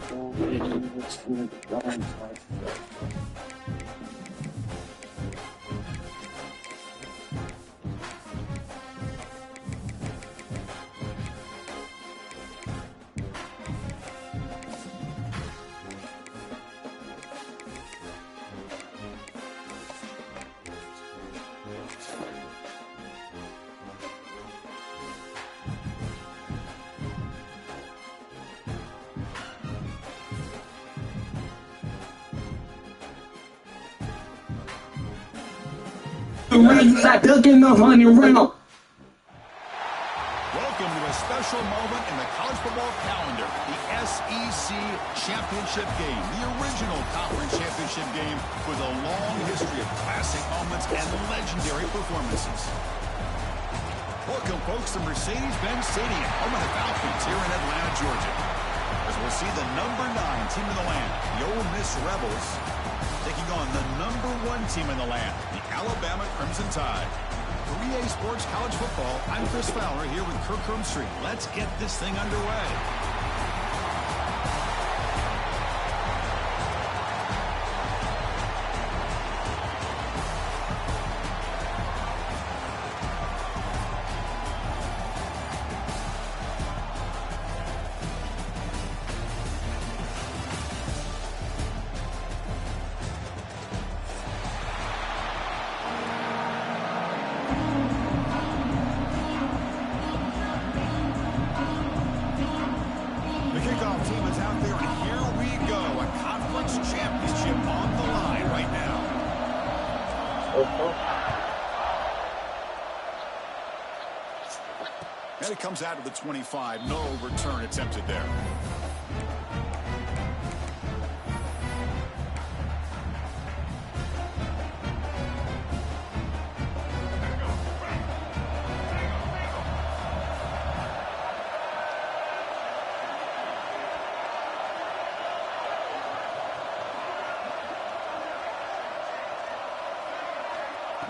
The rings like ducking the honey rental. Welcome to a special moment in the college football calendar, the SEC Championship Game, the original conference championship game with a long history of classic moments and legendary performances. Welcome, folks, to Mercedes-Benz Stadium, home of the Falcons here in Atlanta, Georgia. As we'll see the number 9 team in the land, the Ole Miss Rebels, taking on the number 1 team in the land, the Alabama Crimson Tide. For EA Sports College Football, I'm Chris Fowler here with Kirk Herbstreit. Let's get this thing underway. And it comes out of the 25. No return attempted there.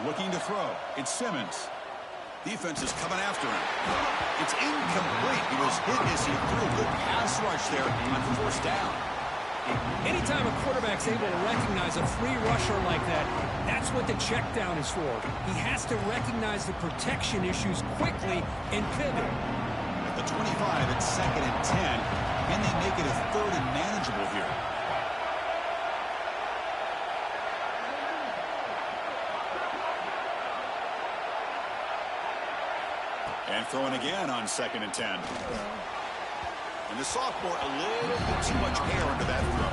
Looking to throw. It's Simmons. Defense is coming after him. It's incomplete. He was hit as he threw a good pass rush there on first down. Anytime a quarterback's able to recognize a free rusher like that, that's what the check down is for. He has to recognize the protection issues quickly and pivot. At the 25, it's 2nd and 10. Can they make it a 3rd and manageable here? And throwing again on 2nd and 10. And the sophomore, a little bit too much air under that throw.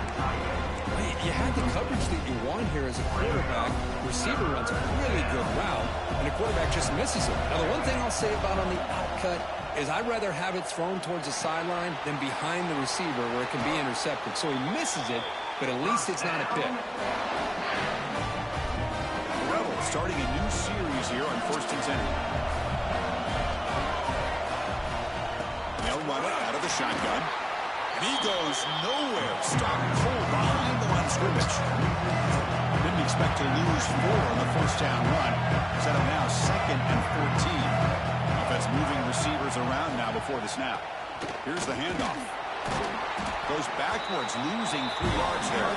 You had the coverage that you want here as a quarterback. Receiver runs a really good route, and the quarterback just misses it. Now, the one thing I'll say about on the outcut is I'd rather have it thrown towards the sideline than behind the receiver where it can be intercepted. So he misses it, but at least it's not a pick. The Rebels starting a new series here on 1st and 10. Runner out of the shotgun. He goes nowhere. Stop cold behind the line of scrimmage. Didn't expect to lose 4 on the first down run. Set up now 2nd and 14. Offense moving receivers around now before the snap. Here's the handoff. Goes backwards, losing 3 yards there.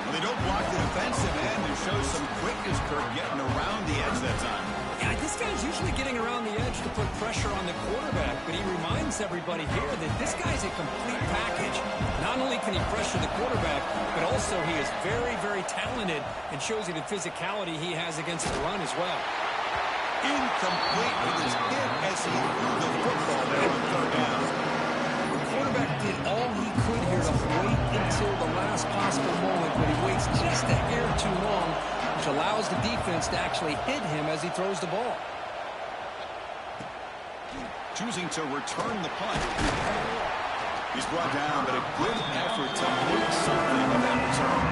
Well, they don't block the defensive end and show some quickness, Kirk, getting around the edge that time. Yeah, this guy's usually getting around the edge to put pressure on the quarterback, but he reminds everybody here that this guy's a complete package. Not only can he pressure the quarterback, but also he is very, very talented and shows you the physicality he has against the run as well. Incomplete. He was hit as he threw the football there on 3rd down. The quarterback did all he could here to wait until the last possible moment, but he waits just a hair too long, which allows the defense to actually hit him as he throws the ball. Choosing to return the punt. He's brought down, but a good effort to make something of that return.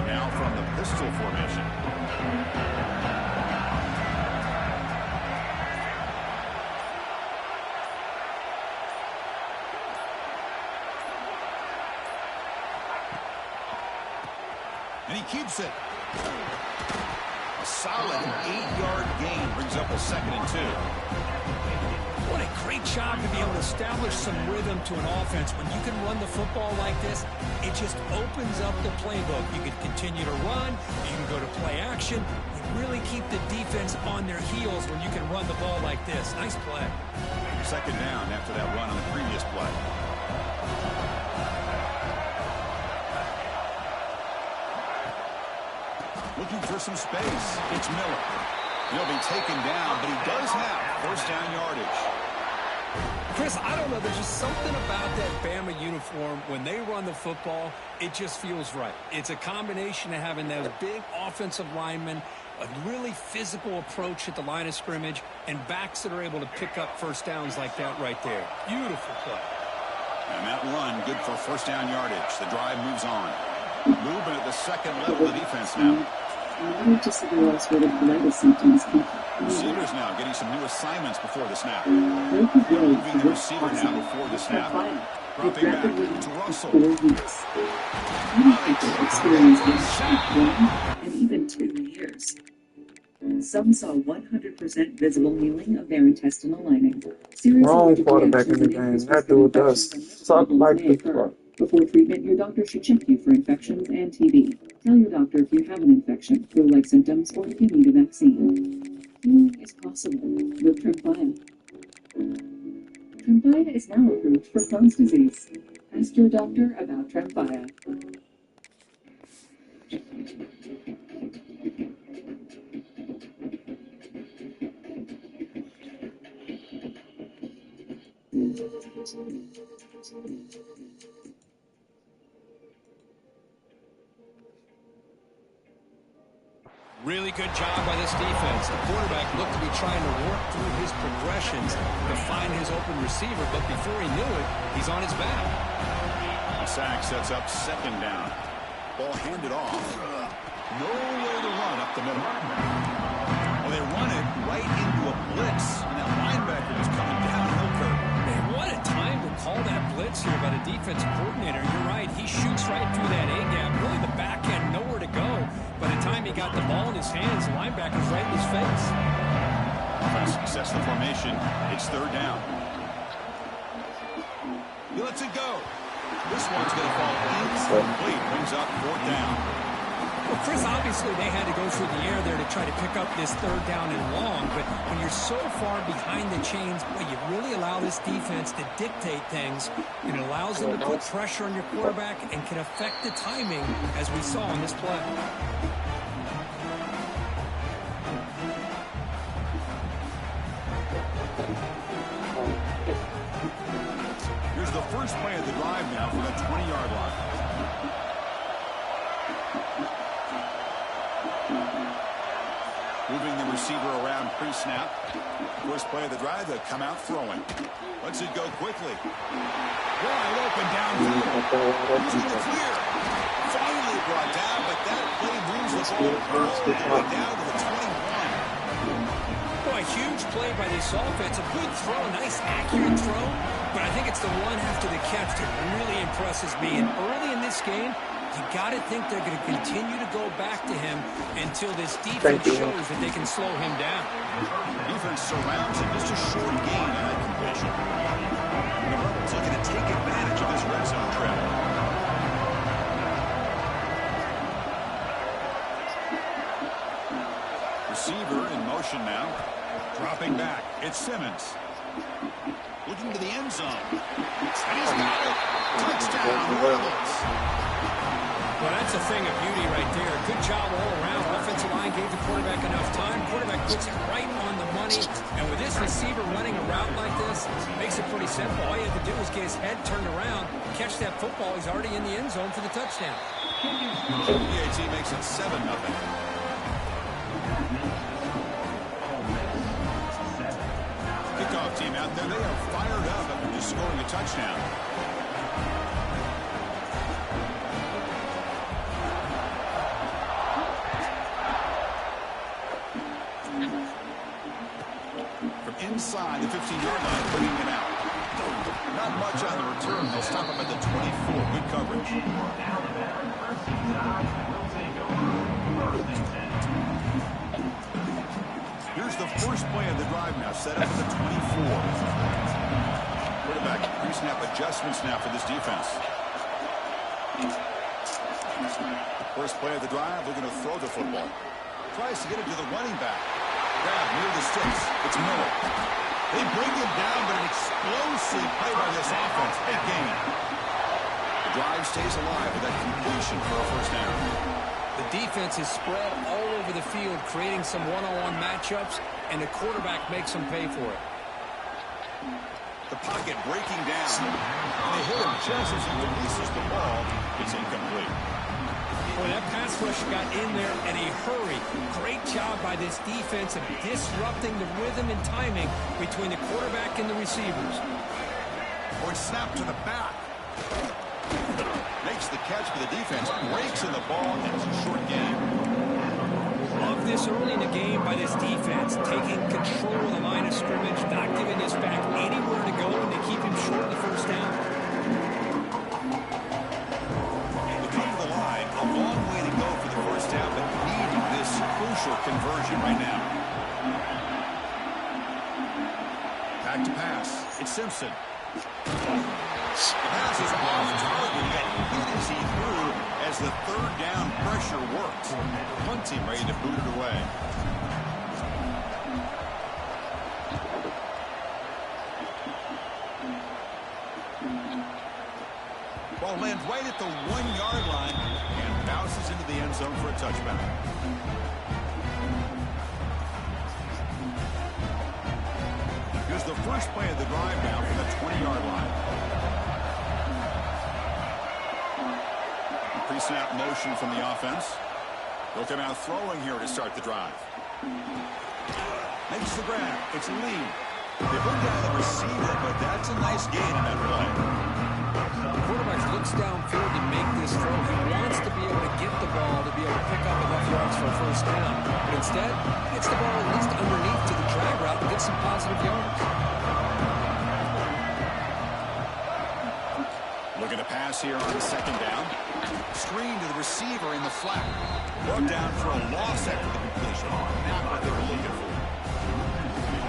Now from the pistol formation. And he keeps it. A solid 8-yard gain brings up a 2nd and 2. What a great job to be able to establish some rhythm to an offense. When you can run the football like this, it just opens up the playbook. You can continue to run. You can go to play action. You really keep the defense on their heels when you can run the ball like this. Nice play. 2nd down after that run on the previous play. Looking for some space. It's Miller. He'll be taken down, but he does have 1st down yardage. Chris, I don't know. There's just something about that Bama uniform. When they run the football, it just feels right. It's a combination of having those big offensive linemen, a really physical approach at the line of scrimmage, and backs that are able to pick up 1st downs like that right there. Beautiful play. And that run, good for 1st down yardage. The drive moves on. Movement at the 2nd level of the defense now. Receivers now getting some new assignments before the snap. Moving the receiver now before the snap. Dropping back to Russell. And even 2 years. Some saw 100% visible healing of their intestinal lining. Wrong quarterback in the game. That dude does suck like the fuck. Before treatment, your doctor should check you for infections and TB. Tell your doctor if you have an infection, flu-like symptoms, or if you need a vaccine. Healing is possible with Tremfya. Tremfya is now approved for Crohn's disease. Ask your doctor about Tremfya. Really good job by this defense. The quarterback looked to be trying to work through his progressions to find his open receiver, but before he knew it, he's on his back. The sack sets up 2nd down. Ball handed off. No way to run up the middle. Well, they run it right into a blitz, and that linebacker was coming downhill curve. Man, what a time to call that blitz here by the defensive coordinator. You're right. He shoots right through that A-gap. Really the back end, nowhere to go. By the time he got the ball in his hands, the linebacker's right in his face. Offense sets the formation. It's 3rd down. He lets it go. This one's going to fall incomplete. Brings up 4th down. Well, Chris, obviously they had to go through the air there to try to pick up this 3rd down and long, but when you're so far behind the chains, boy, you really allow this defense to dictate things. It allows them to put pressure on your quarterback and can affect the timing, as we saw on this play. Here's the first play of the drive now from the 20-yard line. Moving the receiver around pre-snap. First play of the drive, they come out throwing. Lets it go quickly. Wide open downfield. He's going to clear. Finally brought down, but that play moves the ball all the way down to the 21. Boy, huge play by this offense. A good throw, nice accurate throw, but I think it's the run after the catch that really impresses me. And early in this game, you got to think they're going to continue to go back to him until this defense shows that they can slow him down. Defense surrounds him. Just a short gain on that completion. The Rebels looking to take advantage of this red zone trap. Receiver in motion now. Dropping back. It's Simmons. Looking to the end zone. And he's got it. Touchdown, Rebels. Well, that's a thing of beauty right there. Good job all around. Offensive line gave the quarterback enough time. Quarterback puts it right on the money. And with this receiver running a route like this, it makes it pretty simple. All you have to do is get his head turned around, catch that football. He's already in the end zone for the touchdown. PAT makes it 7-0. Kickoff team out there. They are fired up after just scoring a touchdown. Inside the 15-yard line, putting it out. Not much on the return. They'll stop him at the 24. Good coverage. Here's the first play of the drive now, set up at the 24. Quarterback pre-snap adjustments now for this defense. First play of the drive, looking to throw the football. Tries to get it to the running back. Grab near the sticks. It's Miller. They bring him down, but an explosive play by this offense. Big gain. The drive stays alive with that completion for a first down. The defense is spread all over the field, creating some one-on-one matchups, and the quarterback makes them pay for it. The pocket breaking down. And they hit him just as he releases the ball. It's incomplete. Boy, that pass rush got in there in a hurry. Great job by this defense of disrupting the rhythm and timing between the quarterback and the receivers. Or snap to the back. Makes the catch for the defense. Breaks in the ball, and it's a short game. Love this early in the game by this defense, taking control of the line of scrimmage, not giving this back anywhere to go, and they keep him short of the first down. They come to the line, a long way to go for the first down, but needing this crucial conversion right now. Back to pass. It's Simpson. The pass is off target. He got hit as he threw as the third down pressure worked. Punt team ready to boot it away. Ball lands right at the 1-yard line and bounces into the end zone for a touchback. Here's the first play of the drive now from the 20-yard line. Pre-snap motion from the offense. They'll come out throwing here to start the drive. Makes the grab. It's Lee. They bring down the receiver, but that's a nice gain in that play. The quarterback looks downfield to make this throw. He wants to be able to get the ball to be able to pick up enough yards for a first down. But instead, he gets the ball at least underneath to the drag route and gets some positive yards. Looking to pass here on the second down. Screen to the receiver in the flat. Brought down for a loss after the completion. Not what they were looking for.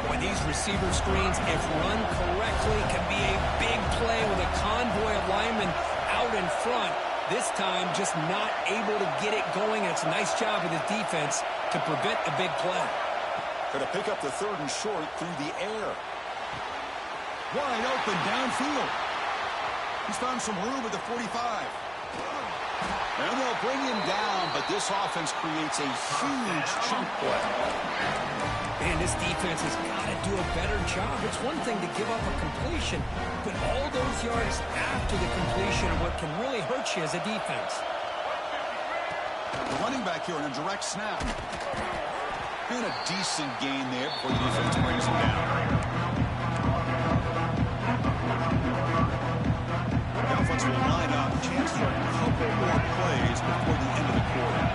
Boy, these receiver screens, if run correctly, can be a big play with a convoy of linemen out in front. This time, just not able to get it going. It's a nice job of the defense to prevent a big play. Going to pick up the third and short through the air. Wide open downfield. He's found some room at the 45. And they'll bring him down, but this offense creates a huge chunk play. Man, this defense has got to do a better job. It's one thing to give up a completion, but all those yards after the completion are what can really hurt you as a defense. The running back here on a direct snap. And a decent gain there before the defense brings him down. The offense will line up, chance for a couple more plays before the end of the quarter.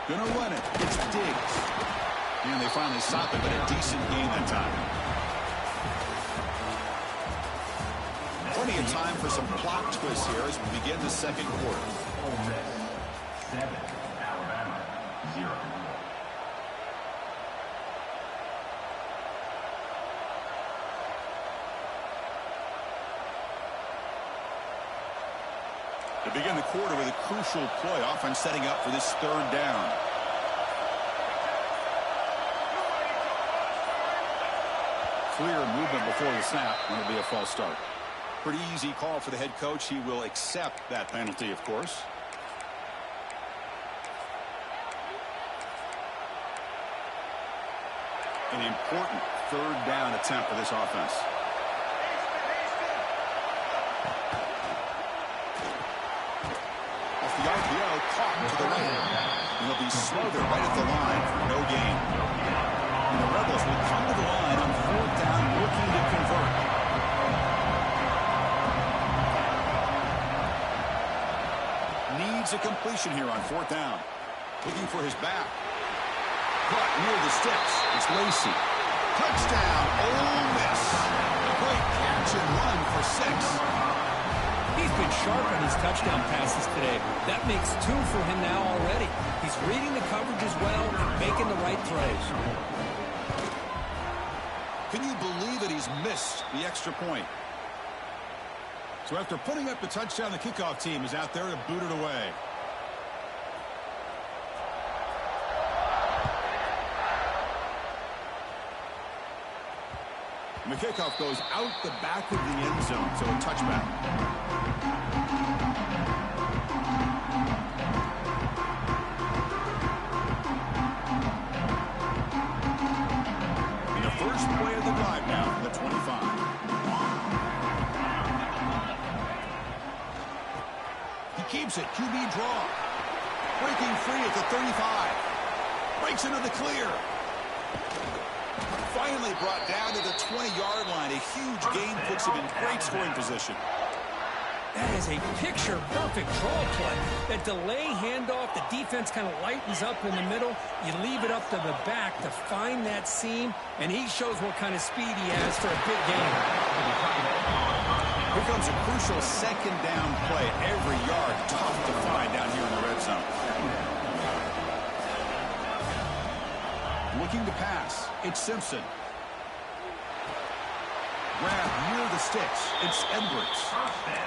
Gonna run it. It's Diggs. And they finally stop it, but a decent gain that time. Plenty of time for some plot twists here as we begin the second quarter. Ole Miss 7, Alabama 0. To begin the quarter with a crucial play, offense setting up for this third down. Clear movement before the snap, and it'll be a false start. Pretty easy call for the head coach. He will accept that penalty, of course. An important third down attempt for this offense. The RPO caught to the right. And he'll be smothered right at the line for no gain. And the Rebels will come to the line on fourth down, looking to convert. Needs a completion here on fourth down. Looking for his back. Caught near the sticks. It's Lacey. Touchdown, Ole Miss. A great catch and run for 6. He's been sharp on his his touchdown passes today. That makes 2 for him now already. He's reading the coverages well and making the right throws. Can you believe that he's missed the extra point? So after putting up the touchdown, the kickoff team is out there to boot it away. And the kickoff goes out the back of the end zone, so a touchback. And the first play of the drive now from the 25. He keeps it. QB draw. Breaking free at the 35. Breaks into the clear. Finally brought down to the 20-yard line. A huge gain puts him in great scoring position. That is a picture-perfect draw play. That delay handoff, the defense kind of lightens up in the middle. You leave it up to the back to find that seam, and he shows what kind of speed he has for a big game. Here comes a crucial second down play. Every yard tough to find down here in the red zone. Looking to pass. It's Simpson. Grab near the sticks. It's Edwards.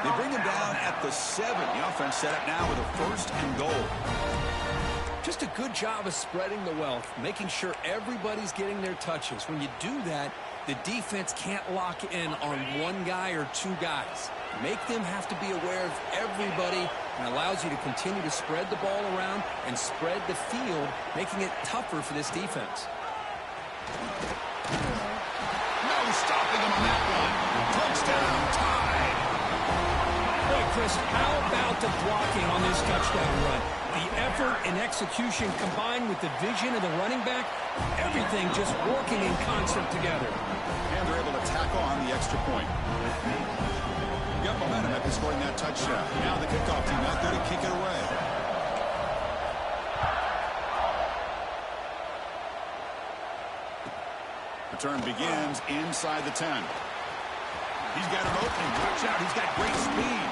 They bring him down at the 7. The offense set up now with a 1st and goal. Just a good job of spreading the wealth, making sure everybody's getting their touches. When you do that, the defense can't lock in on one guy or 2 guys. Make them have to be aware of everybody, and allows you to continue to spread the ball around and spread the field, making it tougher for this defense. No stopping him on that one. Touchdown, tied. Boy, Chris, how about the blocking on this touchdown run? The effort and execution combined with the vision of the running back, everything just working in concert together. And they're able to tack on the extra point. Got momentum after scoring that touchdown. Now the kickoff team out there to kick it away. Return begins inside the 10. He's got an opening. Watch out. He's got great speed.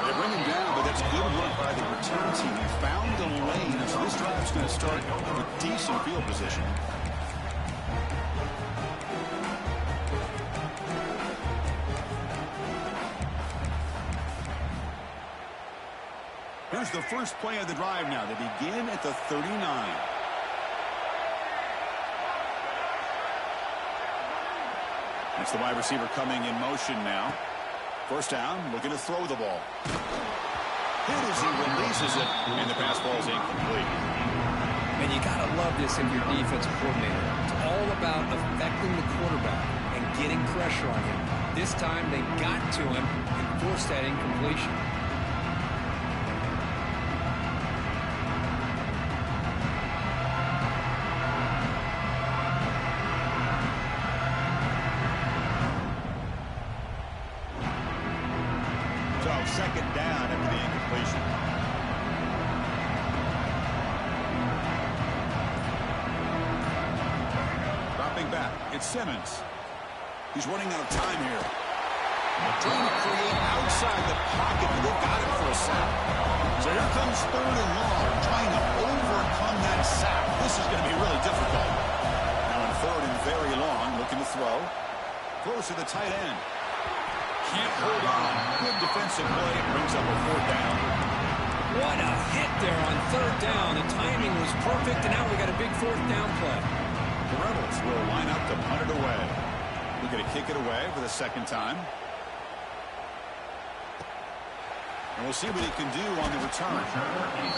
They bring him down, but that's good work by the return team. He found the lane, and so this drive's going to start with decent field position. Here's the first play of the drive now. They begin at the 39. That's the wide receiver coming in motion now. First down, looking to throw the ball. Hit as he releases it, and the pass ball is incomplete. And you got to love this if you're defensive coordinator. It's all about affecting the quarterback and getting pressure on him. This time they got to him and forced that incompletion. Second down after the incompletion. Dropping back, it's Simmons. He's running out of time here. Trying to create outside the pocket, but they've got it for a sack. So here comes 3rd and long, trying to overcome that sack. This is going to be really difficult. Now on 3rd and very long, looking to throw. Throws to the tight end. Can't hold on. Good defensive play. Brings up a 4th down. What a hit there on 3rd down. The timing was perfect, and now we got a big 4th down play. The Rebels will line up to punt it away. We're going to kick it away for the 2nd time. And we'll see what he can do on the return.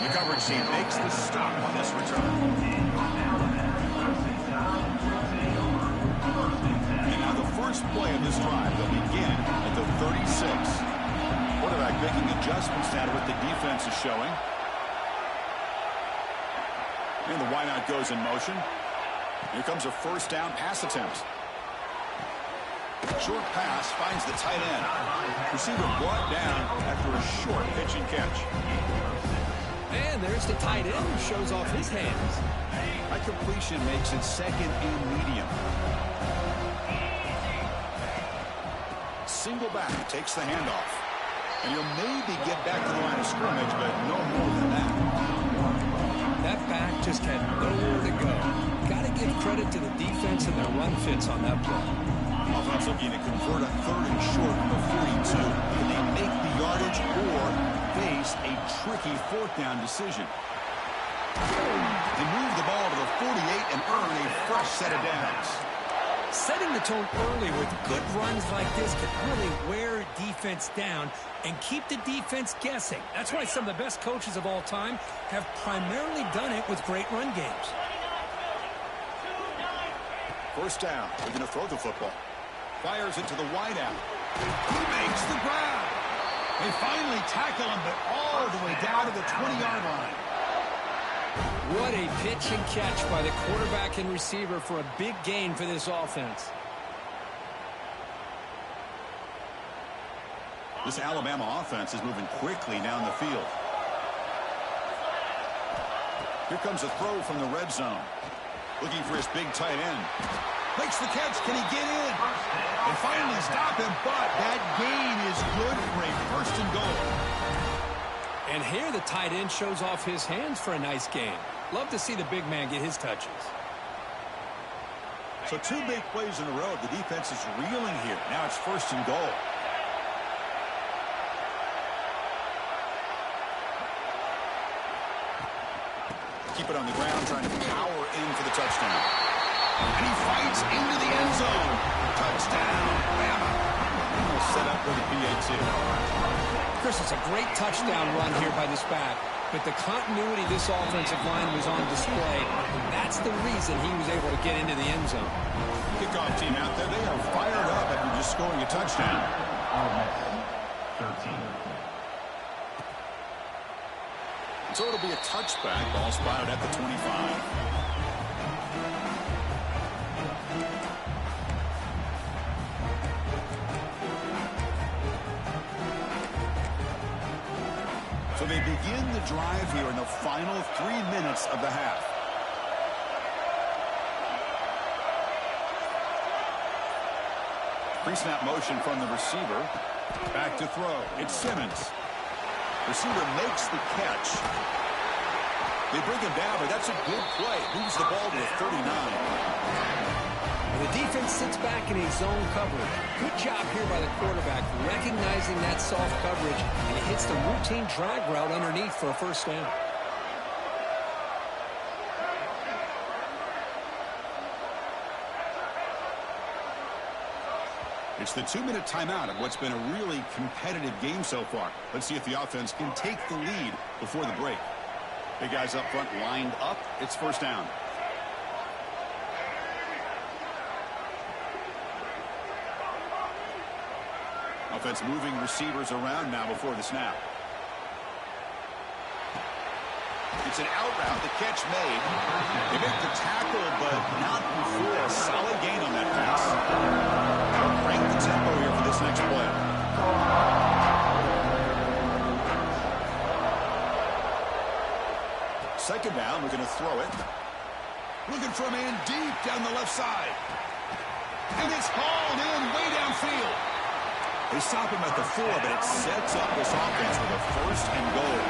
The coverage team makes the stop on this return. And now the first play of this drive will begin at the 36. Quarterback making adjustments now to what the defense is showing. And the wideout goes in motion. Here comes a 1st down pass attempt. Short pass finds the tight end. Receiver brought down after a short pitch and catch. And there's the tight end who shows off his hands. That completion makes it 2nd and medium. Single back takes the handoff. And he'll maybe get back to the line of scrimmage, but no more than that. That back just had nowhere to go. Got to give credit to the defense and their run fits on that play. Offense looking to convert a 3rd and short from the 42. Can they make the yardage or face a tricky 4th down decision? They move the ball to the 48 and earn a fresh set of downs. Setting the tone early with good runs like this can really wear defense down and keep the defense guessing. That's why some of the best coaches of all time have primarily done it with great run games. 1st down. They're going to throw the football. Fires it to the wideout. He makes the grab. They finally tackle him, but all the way down to the 20-yard line. What a pitch and catch by the quarterback and receiver for a big gain for this offense. This Alabama offense is moving quickly down the field. Here comes a throw from the red zone. Looking for his big tight end. Makes the catch. Can he get in? They finally stop him, but that gain is good for a 1st and goal. And here the tight end shows off his hands for a nice gain. Love to see the big man get his touches. So 2 big plays in a row. The defense is reeling here. Now it's 1st and goal. Keep it on the ground, trying to power in for the touchdown. And he fights into the end zone. Touchdown, Bama. Almost set up for the PAT. Chris, it's a great touchdown run here by this back. But the continuity of this offensive line was on display. That's the reason he was able to get into the end zone. Kickoff team out there. They are fired up after just scoring a touchdown. 13. So it'll be a touchback. Ball spotted at the 25. So they begin the drive here in the final 3 minutes of the half. Pre-snap motion from the receiver. Back to throw. It's Simmons. Receiver makes the catch. They bring him down, but that's a good play. Moves the ball to the 39. The defense sits back in a zone coverage. Good job here by the quarterback, recognizing that soft coverage, and he hits the routine drag route underneath for a 1st down. It's the 2-minute timeout of what's been a really competitive game so far. Let's see if the offense can take the lead before the break. Big guys up front lined up. It's 1st down. Offense moving receivers around now before the snap. It's an out route. The catch made. They make the tackle, but not before a solid gain on that pass. Crank the tempo here for this next play. Second down, we're going to throw it. Looking for a man deep down the left side. And it's hauled in way downfield. They stop him at the 4, but it sets up this offense with a 1st and goal.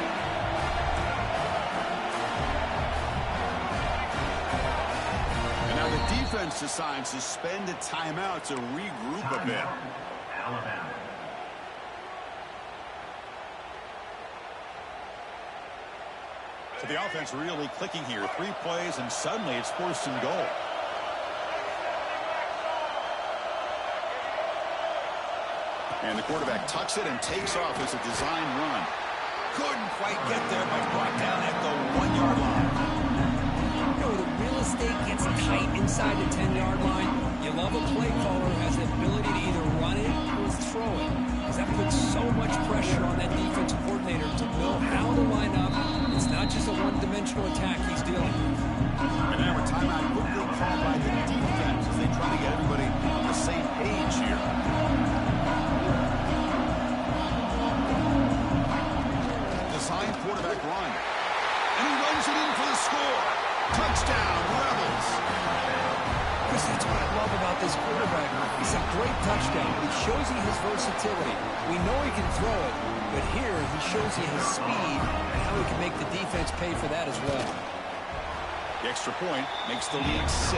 And now the defense decides to spend a timeout to regroup a bit. Alabama. So the offense really clicking here. 3 plays, and suddenly it's 1st and goal. And the quarterback tucks it and takes off as a design run. Couldn't quite get there, but brought down at the 1-yard line. You know, the real estate gets tight inside the 10-yard line. You love a play caller who has the ability to either run it or throw it, because that puts so much pressure on that defensive coordinator to know how to line up. It's not just a one-dimensional attack he's dealing with. And now a timeout quickly called by the defense as they try to get everybody on the same page here. Design quarterback run. And he runs it in for the score. Touchdown, Rebels. Chris, that's what I love about this quarterback. He's a great touchdown, but he shows you his versatility. We know he can throw it, but here he shows you his speed and how he can make the defense pay for that as well. The extra point makes the lead 6.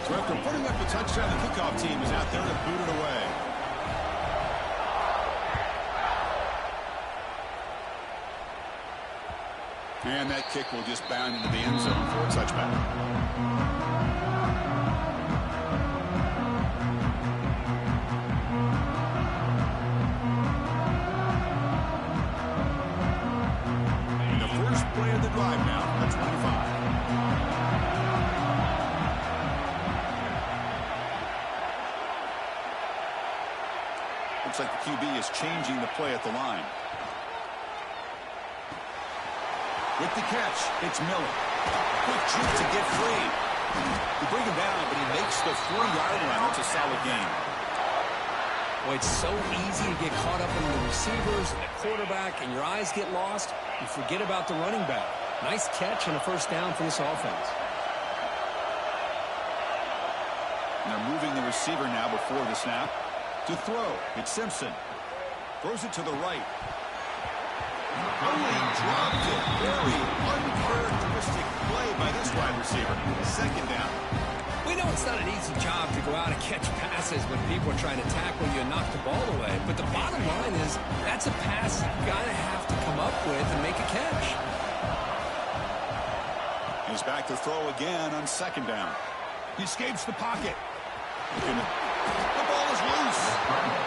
So after putting up the touchdown, the kickoff team is out there to boot it away. And that kick will just bound into the end zone for a touchback. The first play of the drive now from the 25. Looks like the QB is changing the play at the line. With the catch, it's Miller. Quick juke to get free. You bring him down, but he makes the 4-yard line. That's a solid gain. Well, it's so easy to get caught up in the receivers and the quarterback, and your eyes get lost. You forget about the running back. Nice catch and a first down for this offense. And they're moving the receiver now before the snap. To throw, it's Simpson. Throws it to the right. Only dropped it. Very uncharacteristic play by this wide receiver. Second down. We know it's not an easy job to go out and catch passes when people are trying to tackle you and knock the ball away. But the bottom line is that's a pass you've got to have to come up with and make a catch. He's back to throw again on second down. He escapes the pocket. The ball is loose.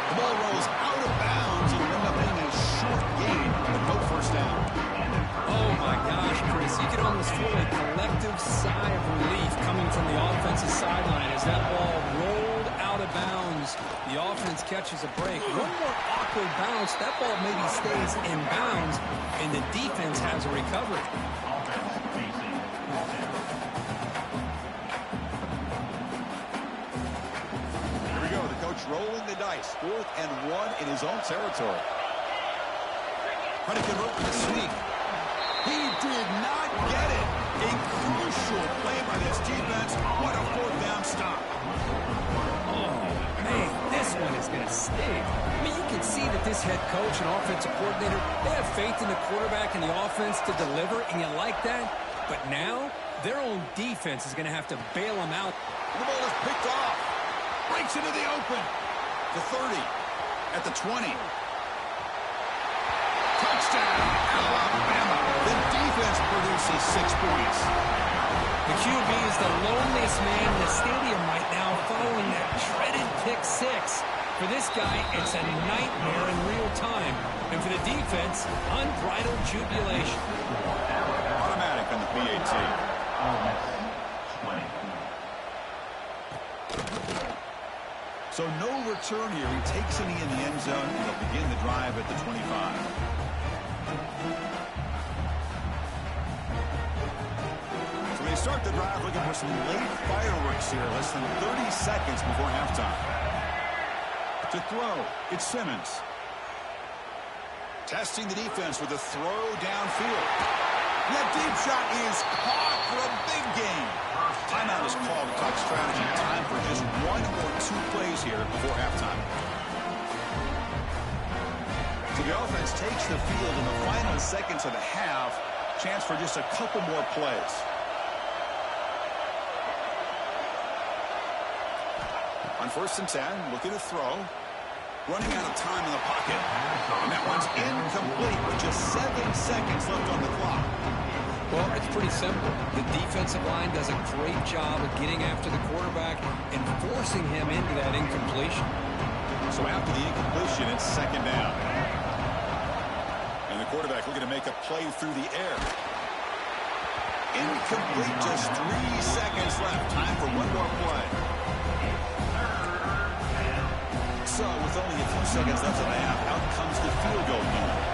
The ball rolls out of bounds and end up being a short gain, but no first down. Oh my gosh, Chris, you can almost feel a collective sigh of relief coming from the offensive sideline as that ball rolled out of bounds. The offense catches a break. One more awkward bounce, that ball maybe stays in bounds, and the defense has a recovery. Rolling the dice, 4th and 1 in his own territory. Heineken wrote the sneak. He did not get it. A crucial play by this defense. What a 4th down stop. Oh, man, this one is going to sting. I mean, you can see that this head coach and offensive coordinator, they have faith in the quarterback and the offense to deliver, and you like that. But now, their own defense is going to have to bail them out. The ball is picked off. Breaks into the open. The 30. At the 20. Touchdown, Alabama. The defense produces 6 points. The QB is the loneliest man in the stadium right now following that dreaded pick 6. For this guy, it's a nightmare in real time. And for the defense, unbridled jubilation. Automatic on the PAT. So no return here. He takes it in the end zone, and they'll begin the drive at the 25. So they start the drive looking for some late fireworks here, less than 30 seconds before halftime. To throw, it's Simmons. Testing the defense with a throw downfield. And that deep shot is caught for a big gain. Timeout is called to talk strategy. Time for just 1 or 2 plays here before halftime. So the offense takes the field in the final seconds of the half. Chance for just a couple more plays. On 1st and 10, looking to throw. Running out of time in the pocket. And that one's incomplete with just 7 seconds left on the clock. Well, it's pretty simple. The defensive line does a great job of getting after the quarterback and forcing him into that incompletion. So after the incompletion, it's second down. And the quarterback looking to make a play through the air. Incomplete, just 3 seconds left. Time for one more play. So with only a few seconds left in the half, out comes the field goal unit.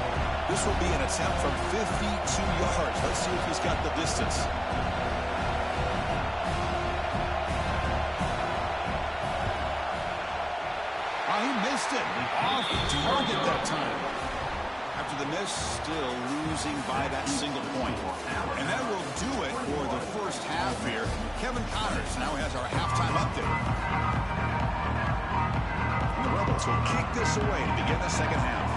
This will be an attempt from 52 yards. Let's see if he's got the distance. He missed it. Off target that time. Have after the miss, still losing by that single point. And that will do it for the first half here. Kevin Connors now has our halftime update. The Rebels will kick this away to begin the second half.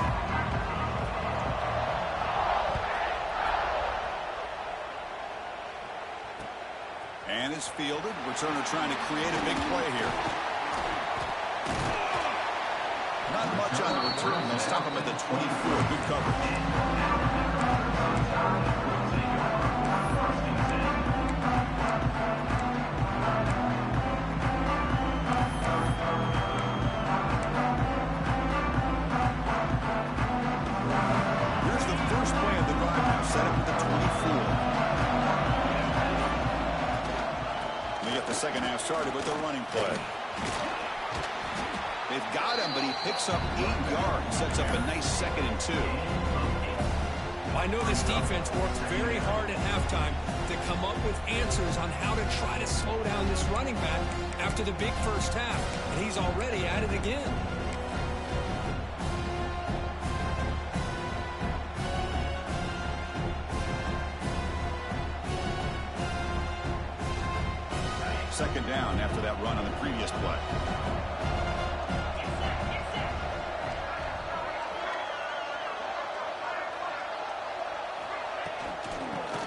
And it's fielded. Returner trying to create a big play here. Not much on the return. They'll stop him at the 24. Good coverage. Here's the first play of the drive now. Set up at the 24. We get the second half started with a running play. They've got him, but he picks up 8 yards. Sets up a nice 2nd and 2. I know this defense works very hard at halftime to come up with answers on how to try to slow down this running back after the big first half. And he's already at it again. Second down after that run on the previous play.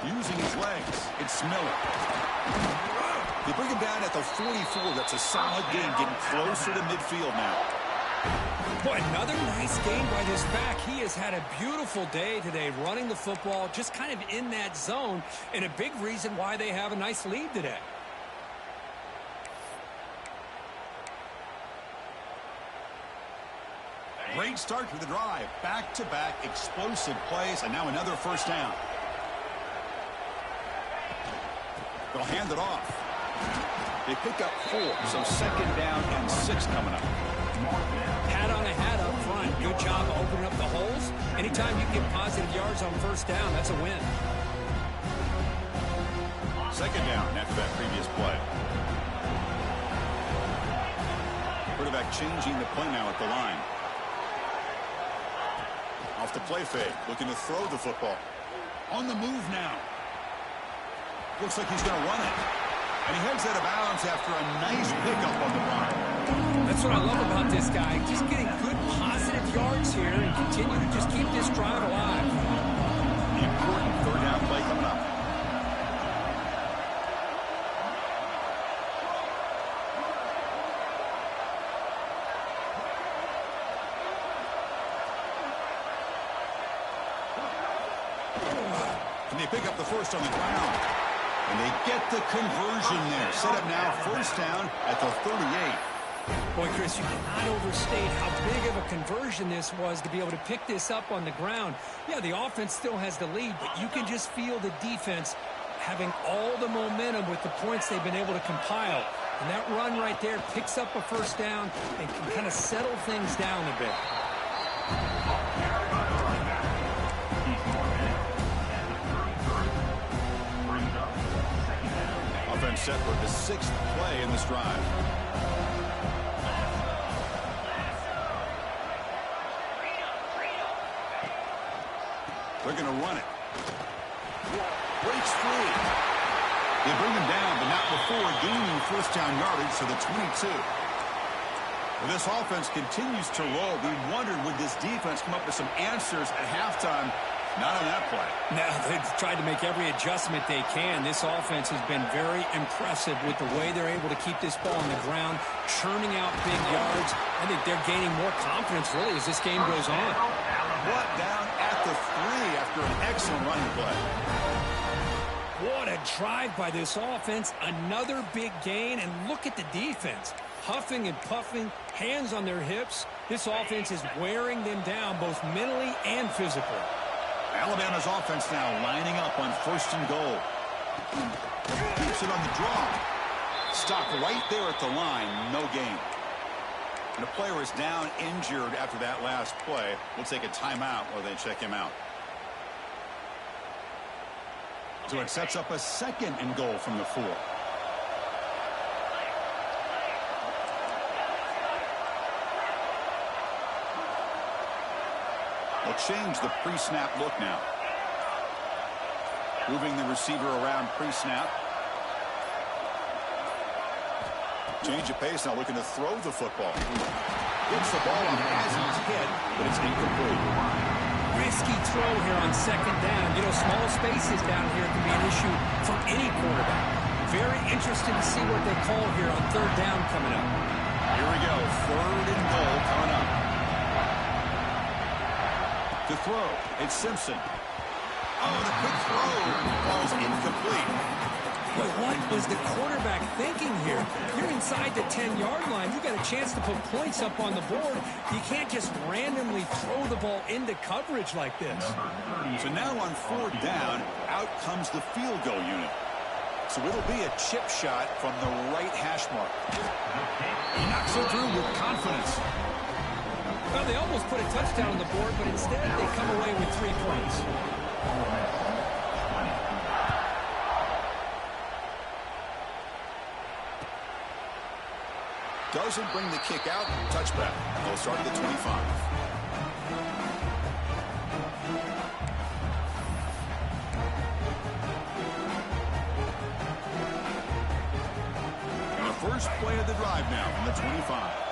Using his legs, it's Miller. They bring him down at the 44. That's a solid gain, getting closer to midfield now. Boy, another nice game by this back. He has had a beautiful day today running the football, just kind of in that zone, and a big reason why they have a nice lead today. Great start to the drive. Back-to-back explosive plays, and now another first down. They'll hand it off. They pick up 4, so second down and 6 coming up. Hat on a hat up front. Good job opening up the holes. Anytime you get positive yards on first down, that's a win. Second down after that previous play. Quarterback changing the play now at the line. Off the play fake, looking to throw the football. On the move now. Looks like he's going to run it. And he heads out of bounds after a nice pickup on the run. That's what I love about this guy. Just getting good positive yards here and continue to just keep this drive alive. The important third down play coming up. And they pick up the first on the ground. And they get the conversion there. Set up now, first down at the 38. Boy, Chris, you cannot overstate how big of a conversion this was to be able to pick this up on the ground. Yeah, the offense still has the lead, but you can just feel the defense having all the momentum with the points they've been able to compile. And that run right there picks up a first down and can kind of settle things down a bit. Offense set for the 6th play in this drive. They're going to run it. Breaks free. They bring him down, but not before gaining first down yardage to the 22. Well, this offense continues to roll. We wondered, would this defense come up with some answers at halftime? Not on that play. Now, they've tried to make every adjustment they can. This offense has been very impressive with the way they're able to keep this ball on the ground, churning out big yards. I think they're gaining more confidence, really, as this game goes on. Brought down at the 3 after an excellent running play. What a drive by this offense. Another big gain, and look at the defense. Huffing and puffing, hands on their hips. This offense is wearing them down both mentally and physically. Alabama's offense now lining up on first and goal. Keeps it on the draw. Stopped right there at the line. No gain. And the player is down injured after that last play. We'll take a timeout while they check him out. So it sets up a second and goal from the 4. They'll They'll change the pre-snap look now. Moving the receiver around pre-snap. Change of pace now, looking to throw the football. Hits the ball on Hasl's head, but it's incomplete. Risky throw here on second down. You know, small spaces down here can be an issue for any quarterback. Very interested to see what they call here on third down coming up. Here we go, 3rd and goal coming up. To throw, it's Simpson. Oh, the quick throw falls incomplete. But what was the quarterback thinking here? You're inside the 10-yard line. You got a chance to put points up on the board. You can't just randomly throw the ball into coverage like this. So now on 4th down, out comes the field goal unit. So it'll be a chip shot from the right hash mark. He knocks it through with confidence. Well, they almost put a touchdown on the board, but instead they come away with 3 points. Doesn't bring the kick out. Touchback. They'll start at the 25. And the first play of the drive now from the 25.